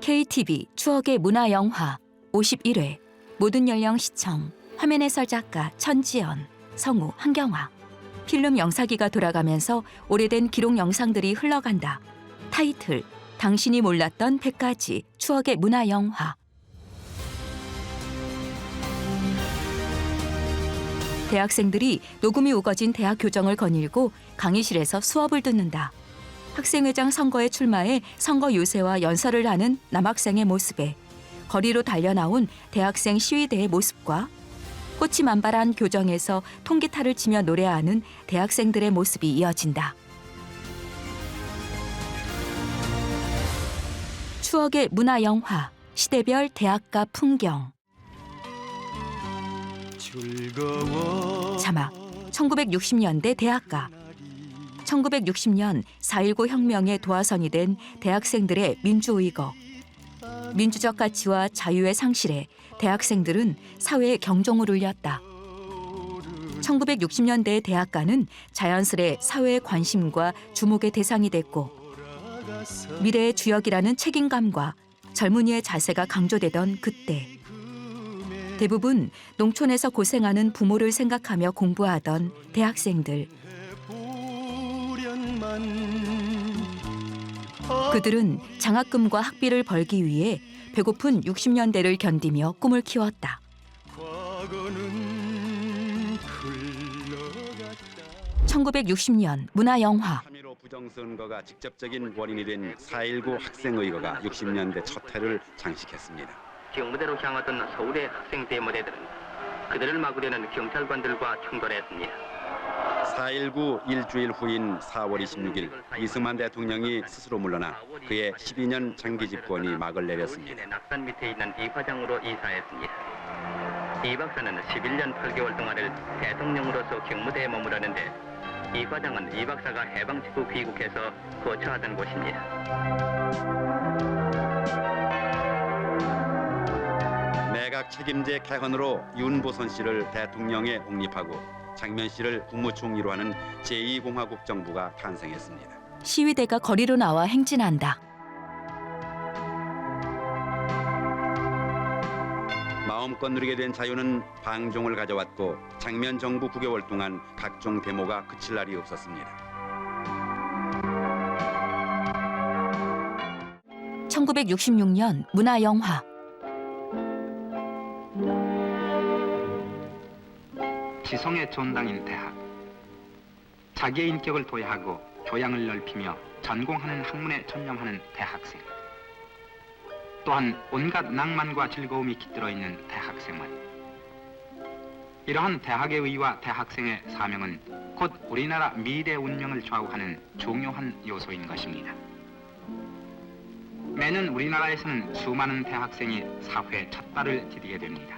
KTV 추억의 문화영화 51회 모든 연령 시청 화면 해설 작가 천지연, 성우 한경화. 필름 영사기가 돌아가면서 오래된 기록 영상들이 흘러간다. 타이틀 당신이 몰랐던 100가지 추억의 문화영화. 대학생들이 녹음이 우거진 대학 교정을 거닐고 강의실에서 수업을 듣는다. 학생회장 선거에 출마해 선거 유세와 연설을 하는 남학생의 모습에 거리로 달려나온 대학생 시위대의 모습과 꽃이 만발한 교정에서 통기타를 치며 노래하는 대학생들의 모습이 이어진다. 추억의 문화영화 시대별 대학가 풍경. 자막 1960년대 대학가. 1960년 4.19 혁명의 도화선이 된 대학생들의 민주의거. 민주적 가치와 자유의 상실에 대학생들은 사회의 경종을 울렸다. 1960년대의 대학가는 자연스레 사회의 관심과 주목의 대상이 됐고 미래의 주역이라는 책임감과 젊은이의 자세가 강조되던 그때 대부분 농촌에서 고생하는 부모를 생각하며 공부하던 대학생들. 그들은 장학금과 학비를 벌기 위해 배고픈 60년대를 견디며 꿈을 키웠다. 1960년 문화영화. 부정선거가 직접적인 원인이 된 4.19 학생의거가 60년대 첫 해를 장식했습니다. 경무대로 향하던 서울의 학생 대모대들은 그들을 막으려는 경찰관들과 충돌했습니다. 4.19 일주일 후인 4월 26일 이승만 대통령이 스스로 물러나 그의 12년 장기 집권이 막을 내렸습니다. 낙산 밑에 있는 이 화장으로 이사했습니다. 이 박사는 11년 8개월 동안을 대통령으로서 경무대에 머무르는데 이 과장은 이 박사가 해방 직후 귀국해서 거처하던 곳입니다. 내각 책임제 개헌으로 윤보선 씨를 대통령에 옹립하고 장면 씨를 국무총리로 하는 제2공화국 정부가 탄생했습니다. 시위대가 거리로 나와 행진한다. 마음껏 누리게 된 자유는 방종을 가져왔고 장면 정부 9개월 동안 각종 데모가 그칠 날이 없었습니다. 1966년 문화영화. 지성의 전당인 대학. 자기의 인격을 도야하고 교양을 넓히며 전공하는 학문에 전념하는 대학생. 또한 온갖 낭만과 즐거움이 깃들어 있는 대학생활. 이러한 대학의 의의와 대학생의 사명은 곧 우리나라 미래 운명을 좌우하는 중요한 요소인 것입니다. 매년 우리나라에서는 수많은 대학생이 사회의 첫 발을 디디게 됩니다.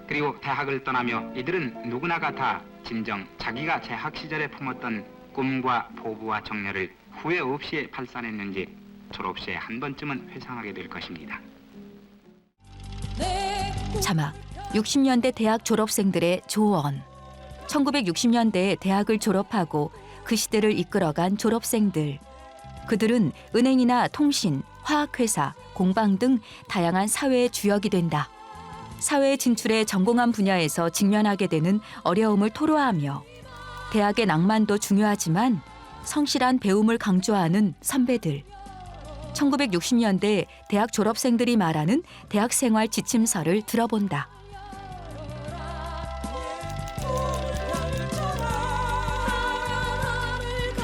그리고 대학을 떠나며 이들은 누구나가 다 진정 자기가 재학 시절에 품었던 꿈과 포부와 정열을 후회 없이 발산했는지 졸업 시에 한 번쯤은 회상하게 될 것입니다. 자막 60년대 대학 졸업생들의 조언. 1960년대에 대학을 졸업하고 그 시대를 이끌어간 졸업생들. 그들은 은행이나 통신, 화학회사, 공방 등 다양한 사회의 주역이 된다. 사회 진출에 전공한 분야에서 직면하게 되는 어려움을 토로하며 대학의 낭만도 중요하지만 성실한 배움을 강조하는 선배들. 1960년대 대학 졸업생들이 말하는 대학생활 지침서를 들어본다.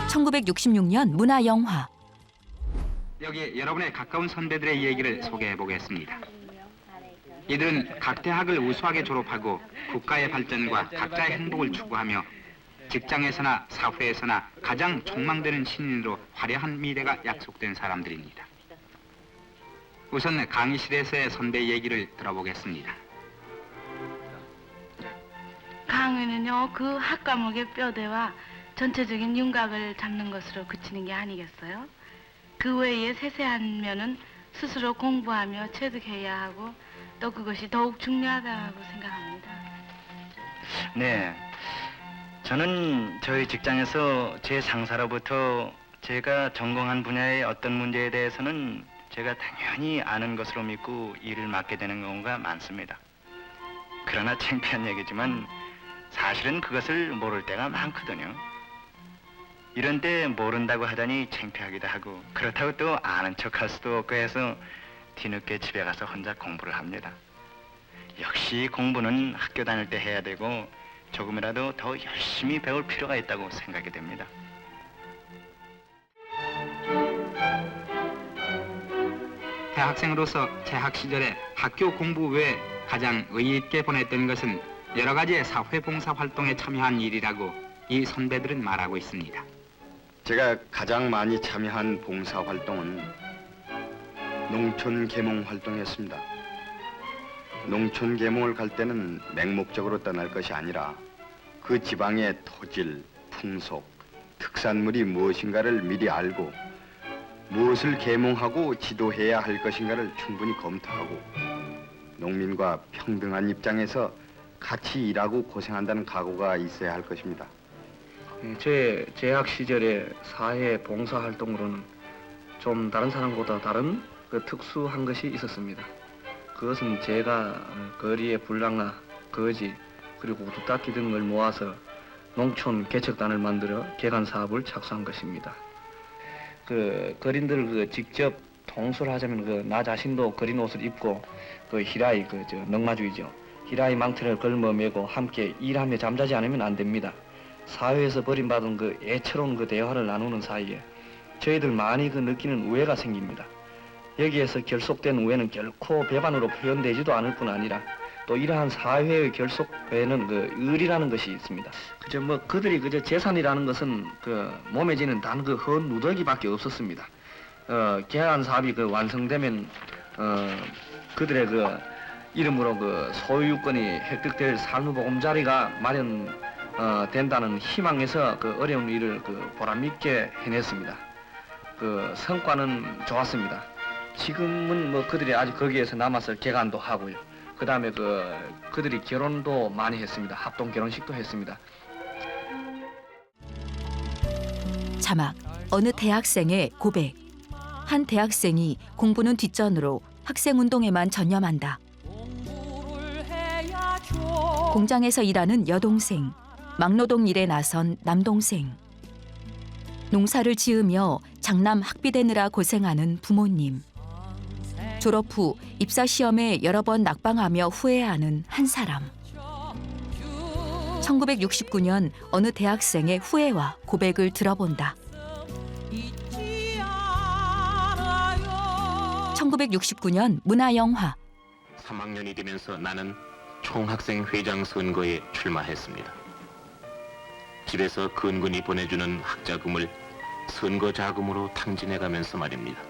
(1966년) 문화영화. 여기 여러분의 가까운 선배들의 얘기를 소개해 보겠습니다. 이들은 각 대학을 우수하게 졸업하고 국가의 발전과 각자의 행복을 추구하며 직장에서나 사회에서나 가장 촉망되는 신인으로 화려한 미래가 약속된 사람들입니다. 우선 강의실에서의 선배 얘기를 들어보겠습니다. 강의는요, 그 학과목의 뼈대와 전체적인 윤곽을 잡는 것으로 그치는 게 아니겠어요? 그 외에 세세한 면은 스스로 공부하며 체득해야 하고 또 그것이 더욱 중요하다고 생각합니다. 네, 저는 저희 직장에서 제 상사로부터 제가 전공한 분야의 어떤 문제에 대해서는 제가 당연히 아는 것으로 믿고 일을 맡게 되는 경우가 많습니다. 그러나 창피한 얘기지만 사실은 그것을 모를 때가 많거든요. 이런 때 모른다고 하다니 창피하기도 하고 그렇다고 또 아는 척할 수도 없고 해서 뒤늦게 집에 가서 혼자 공부를 합니다. 역시 공부는 학교 다닐 때 해야 되고 조금이라도 더 열심히 배울 필요가 있다고 생각이 됩니다. 대학생으로서 재학 시절에 학교 공부 외에 가장 의의 있게 보냈던 것은 여러 가지의 사회 봉사 활동에 참여한 일이라고 이 선배들은 말하고 있습니다. 제가 가장 많이 참여한 봉사 활동은 농촌 계몽 활동이었습니다. 농촌 계몽을 갈 때는 맹목적으로 떠날 것이 아니라 그 지방의 토질, 풍속, 특산물이 무엇인가를 미리 알고 무엇을 계몽하고 지도해야 할 것인가를 충분히 검토하고 농민과 평등한 입장에서 같이 일하고 고생한다는 각오가 있어야 할 것입니다. 제 재학 시절의 사회 봉사 활동으로는 좀 다른 사람보다 다른 특수한 것이 있었습니다. 그것은 제가 거리에 불량나, 거지, 그리고 우두딱지 등을 모아서 농촌 개척단을 만들어 개간 사업을 착수한 것입니다. 거린들 직접 통솔 하자면 나 자신도 거린 옷을 입고 히라이 넝마주이죠. 히라이 망태를 걸머매고 함께 일하며 잠자지 않으면 안 됩니다. 사회에서 버림받은 애처로운 대화를 나누는 사이에 저희들 많이 느끼는 우애가 생깁니다. 여기에서 결속된 우애는 결코 배반으로 표현되지도 않을 뿐 아니라 또 이러한 사회의 결속에는 의리라는 것이 있습니다. 그들이 재산이라는 것은 몸에 지는 단 헌 누더기밖에 없었습니다. 개간 사업이 완성되면 그들의 이름으로 소유권이 획득될 삶의보금자리가 된다는 희망에서 어려운 일을 보람있게 해냈습니다. 성과는 좋았습니다. 지금은 그들이 아직 거기에서 남아서 개간도 하고요. 그 다음에 그들이 결혼도 많이 했습니다. 합동 결혼식도 했습니다. 자막, 어느 대학생의 고백. 한 대학생이 공부는 뒷전으로 학생운동에만 전념한다. 공장에서 일하는 여동생, 막노동 일에 나선 남동생. 농사를 지으며 장남 학비되느라 고생하는 부모님. 졸업 후 입사 시험에 여러 번 낙방하며 후회하는 한 사람. 1969년 어느 대학생의 후회와 고백을 들어본다. 1969년 문화영화. 3학년이 되면서 나는 총학생 회장 선거에 출마했습니다. 집에서 근근히 보내주는 학자금을 선거 자금으로 탕진해가면서 말입니다.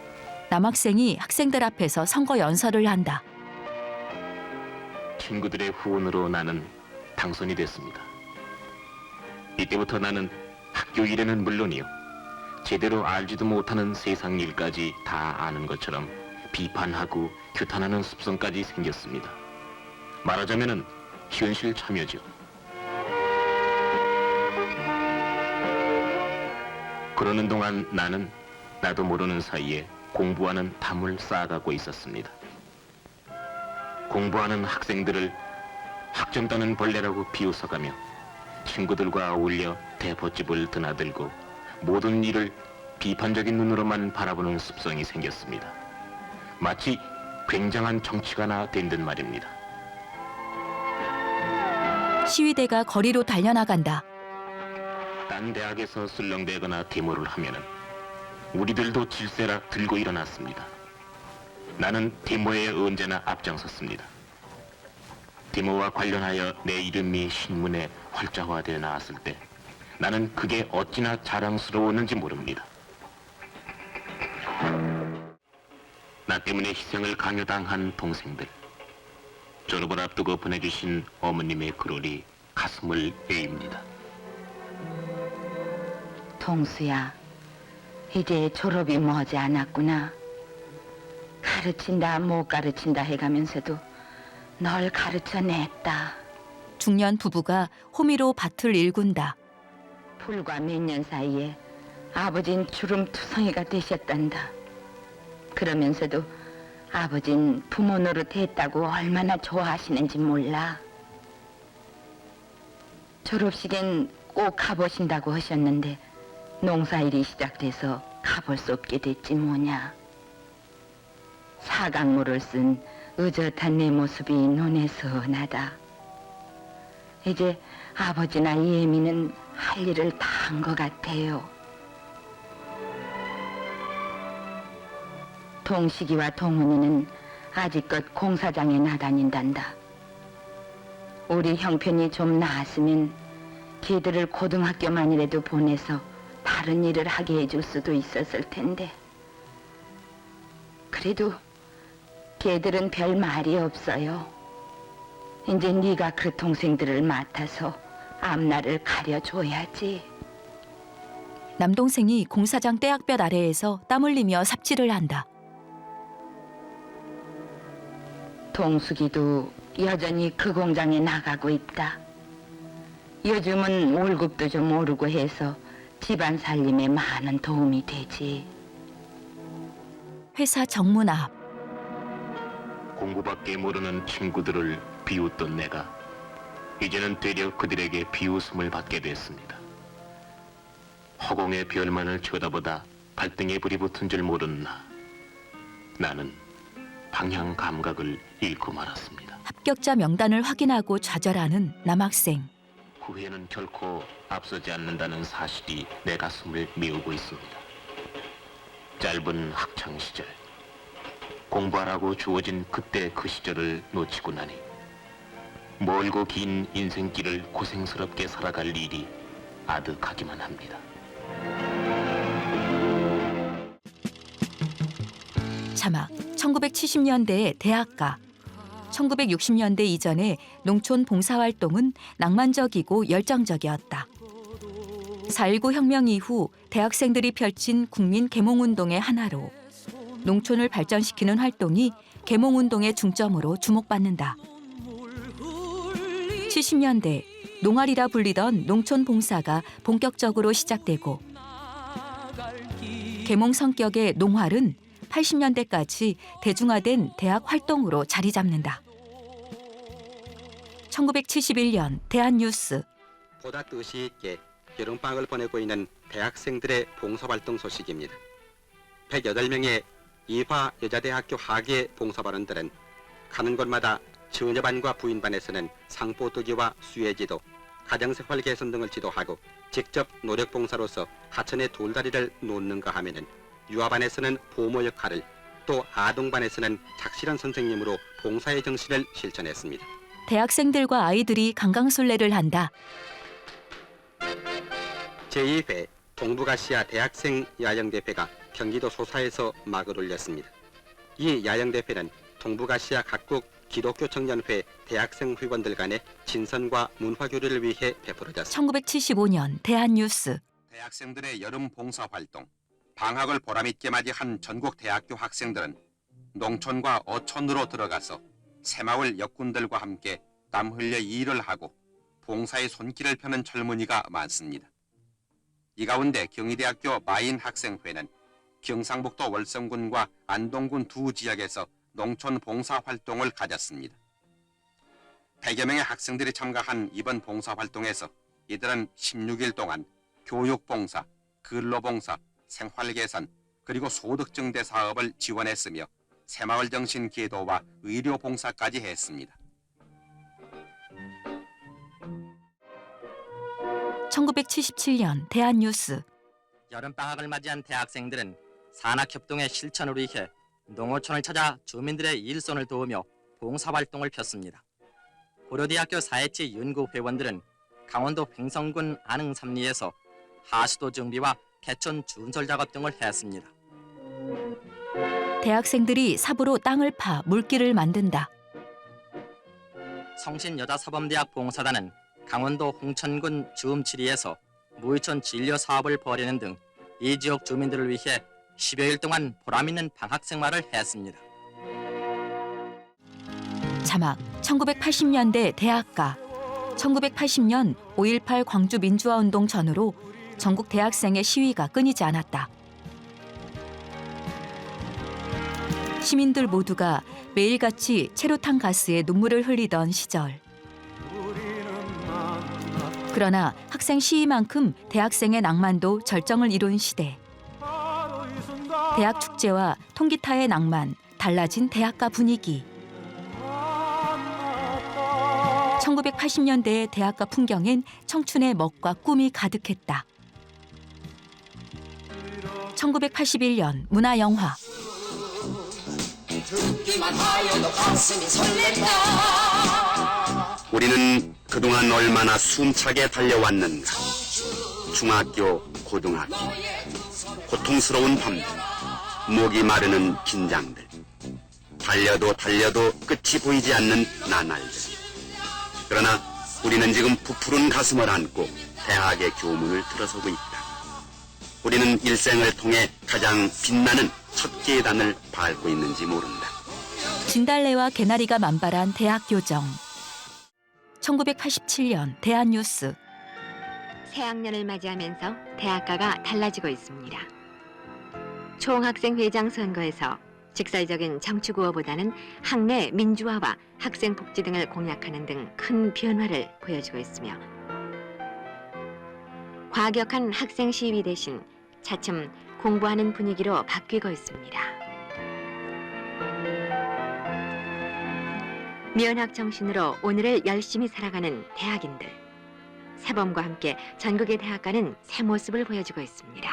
남학생이 학생들 앞에서 선거 연설을 한다. 친구들의 후원으로 나는 당선이 됐습니다. 이때부터 나는 학교 일에는 물론이요, 제대로 알지도 못하는 세상 일까지 다 아는 것처럼 비판하고 규탄하는 습성까지 생겼습니다. 말하자면은 현실 참여죠. 그러는 동안 나는 나도 모르는 사이에 공부하는 탐을 쌓아가고 있었습니다. 공부하는 학생들을 학점 따는 벌레라고 비웃어가며 친구들과 어울려 대포집을 드나들고 모든 일을 비판적인 눈으로만 바라보는 습성이 생겼습니다. 마치 굉장한 정치가나 된 듯 말입니다. 시위대가 거리로 달려나간다. 딴 대학에서 술렁대거나 데모를 하면은 우리들도 질세라 들고 일어났습니다. 나는 데모에 언제나 앞장섰습니다. 데모와 관련하여 내 이름이 신문에 활자화되어 나왔을 때 나는 그게 어찌나 자랑스러웠는지 모릅니다. 나 때문에 희생을 강요당한 동생들, 졸업을 앞두고 보내주신 어머님의 글올이 가슴을 에입니다. 동수야, 이제 졸업이 머지 않았구나. 가르친다 못 가르친다 해가면서도 널 가르쳐냈다. 중년 부부가 호미로 밭을 일군다. 불과 몇 년 사이에 아버진 주름투성이가 되셨단다. 그러면서도 아버진 부모 노릇 했다고 얼마나 좋아하시는지 몰라. 졸업식엔 꼭 가보신다고 하셨는데 농사일이 시작돼서 가볼 수 없게 됐지 뭐냐. 사각모를 쓴 의젓한 내 모습이 눈에 선하다. 이제 아버지나 예미는 할 일을 다 한 것 같아요. 동식이와 동훈이는 아직껏 공사장에 나다닌단다. 우리 형편이 좀 나았으면 걔들을 고등학교만이라도 보내서 다른 일을 하게 해줄 수도 있었을 텐데. 그래도 걔들은 별 말이 없어요. 이제 네가 그 동생들을 맡아서 앞날을 가려줘야지. 남동생이 공사장 떼약볕 아래에서 땀 흘리며 삽질을 한다. 동숙이도 여전히 그 공장에 나가고 있다. 요즘은 월급도 좀 오르고 해서 집안 살림에 많은 도움이 되지. 회사 정문 앞. 공부밖에 모르는 친구들을 비웃던 내가 이제는 되려 그들에게 비웃음을 받게 됐습니다. 허공의 별만을 쳐다보다 발등에 불이 붙은 줄 모르는 나는 방향 감각을 잃고 말았습니다. 합격자 명단을 확인하고 좌절하는 남학생. 후회는 결코 앞서지 않는다는 사실이 내 가슴을 메우고 있습니다. 짧은 학창 시절, 공부하라고 주어진 그때 그 시절을 놓치고 나니 멀고 긴 인생길을 고생스럽게 살아갈 일이 아득하기만 합니다. 자막 1970년대의 대학가. 1960년대 이전에 농촌 봉사활동은 낭만적이고 열정적이었다. 4.19 혁명 이후 대학생들이 펼친 국민 계몽운동의 하나로 농촌을 발전시키는 활동이 계몽운동의 중점으로 주목받는다. 70년대 농활이라 불리던 농촌 봉사가 본격적으로 시작되고 계몽 성격의 농활은 80년대까지 대중화된 대학 활동으로 자리 잡는다. 1971년 대한뉴스. 보다 뜻이 있게 여름방학을 보내고 있는 대학생들의 봉사활동 소식입니다. 108명의 이화 여자대학교 하계 봉사반원들은 가는 곳마다 처녀반과 부인반에서는 상포뜨기와 수혜지도, 가정생활 개선 등을 지도하고 직접 노력봉사로서 하천의 돌다리를 놓는가 하면은 유아반에서는 보모 역할을, 또 아동반에서는 착실한 선생님으로 봉사의 정신을 실천했습니다. 대학생들과 아이들이 강강술래를 한다. 제2회 동북아시아 대학생 야영대회가 경기도 소사에서 막을 올렸습니다. 이 야영대회는 동북아시아 각국 기독교 청년회 대학생 회원들 간의 친선과 문화교류를 위해 베풀어졌습니다. 1975년 대한뉴스. 대학생들의 여름 봉사활동, 방학을 보람있게 맞이한 전국 대학교 학생들은 농촌과 어촌으로 들어가서 새마을 역군들과 함께 땀 흘려 일을 하고 봉사의 손길을 펴는 젊은이가 많습니다. 이 가운데 경희대학교 마인 학생회는 경상북도 월성군과 안동군 두 지역에서 농촌 봉사활동을 가졌습니다. 100여 명의 학생들이 참가한 이번 봉사활동에서 이들은 16일 동안 교육봉사, 근로봉사, 생활개선, 그리고 소득증대 사업을 지원했으며 새마을 정신 기도와 의료 봉사까지 했습니다. 1977년 대한뉴스. 여름방학을 맞이한 대학생들은 산학협동의 실천을 위해 농어촌을 찾아 주민들의 일손을 도우며 봉사활동을 폈습니다. 고려대학교 사회치 연구회원들은 강원도 횡성군 안흥삼리에서 하수도 정비와 개천 준설 작업 등을 했습니다. 대학생들이 삽으로 땅을 파 물길을 만든다. 성신여자사범대학 봉사단은 강원도 홍천군 주음치리에서 무이촌 진료 사업을 벌이는 등 이 지역 주민들을 위해 10여일 동안 보람있는 방학생활을 했습니다. 자막 1980년대 대학가. 1980년 5.18 광주 민주화운동 전후로 전국 대학생의 시위가 끊이지 않았다. 시민들 모두가 매일같이 체류탄 가스에 눈물을 흘리던 시절. 그러나 학생 시위만큼 대학생의 낭만도 절정을 이룬 시대. 대학 축제와 통기타의 낭만, 달라진 대학가 분위기. 1980년대의 대학가 풍경엔 청춘의 멋과 꿈이 가득했다. 1981년 문화영화. 우리는 그동안 얼마나 숨차게 달려왔는가. 중학교, 고등학교, 고통스러운 밤들, 목이 마르는 긴장들, 달려도 달려도 끝이 보이지 않는 나날들. 그러나 우리는 지금 부푸른 가슴을 안고 대학의 교문을 들어서고 있다. 우리는 일생을 통해 가장 빛나는 첫 계단을 밟고 있는지 모른다. 진달래와 개나리가 만발한 대학 교정. 1987년 대한뉴스. 새학년을 맞이하면서 대학가가 달라지고 있습니다. 총학생회장 선거에서 직설적인 정치 구호보다는 학내 민주화와 학생 복지 등을 공약하는 등 큰 변화를 보여주고 있으며 과격한 학생 시위 대신 차츰 공부하는 분위기로 바뀌고 있습니다. 면학 정신으로 오늘을 열심히 살아가는 대학인들. 새봄과 함께 전국의 대학가는 새 모습을 보여주고 있습니다.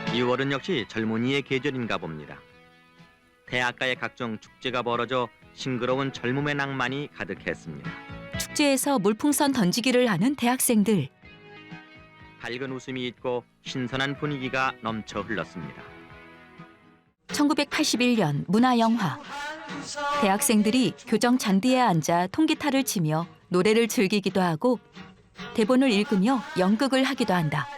(6월은) 역시 젊은이의 계절인가 봅니다. 대학가의 각종 축제가 벌어져 싱그러운 젊음의 낭만이 가득했습니다. 축제에서 물풍선 던지기를 하는 대학생들. 밝은 웃음이 있고 신선한 분위기가 넘쳐 흘렀습니다. 1981년 문화영화. 대학생들이 교정 잔디에 앉아 통기타를 치며 노래를 즐기기도 하고 대본을 읽으며 연극을 하기도 한다.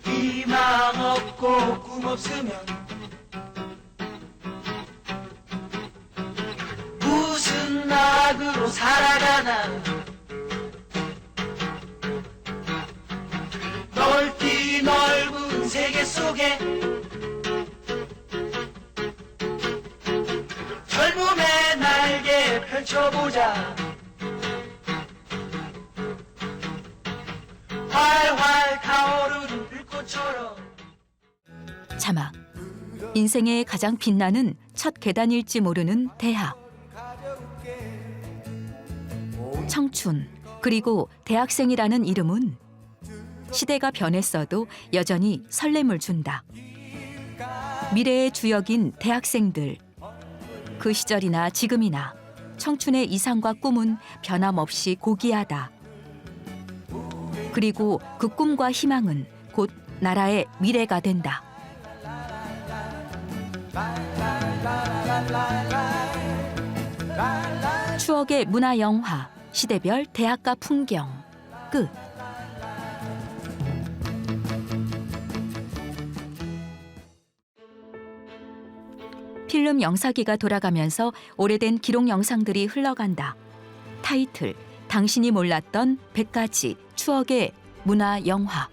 희망 없고 꿈 없으면 무슨 낙으로 살아가나. 넓디 넓은 세계 속에 젊음의 날개 펼쳐보자. 활활 타오르는 불꽃처럼. 자막. 인생의 가장 빛나는 첫 계단일지 모르는 대학. 청춘, 그리고 대학생이라는 이름은 시대가 변했어도 여전히 설렘을 준다. 미래의 주역인 대학생들. 그 시절이나 지금이나 청춘의 이상과 꿈은 변함없이 고귀하다. 그리고 그 꿈과 희망은 곧 나라의 미래가 된다. 추억의 문화영화, 시대별 대학가 풍경. 끝. 필름 영사기가 돌아가면서 오래된 기록 영상들이 흘러간다. 타이틀, 당신이 몰랐던 100가지 추억의 문화영화.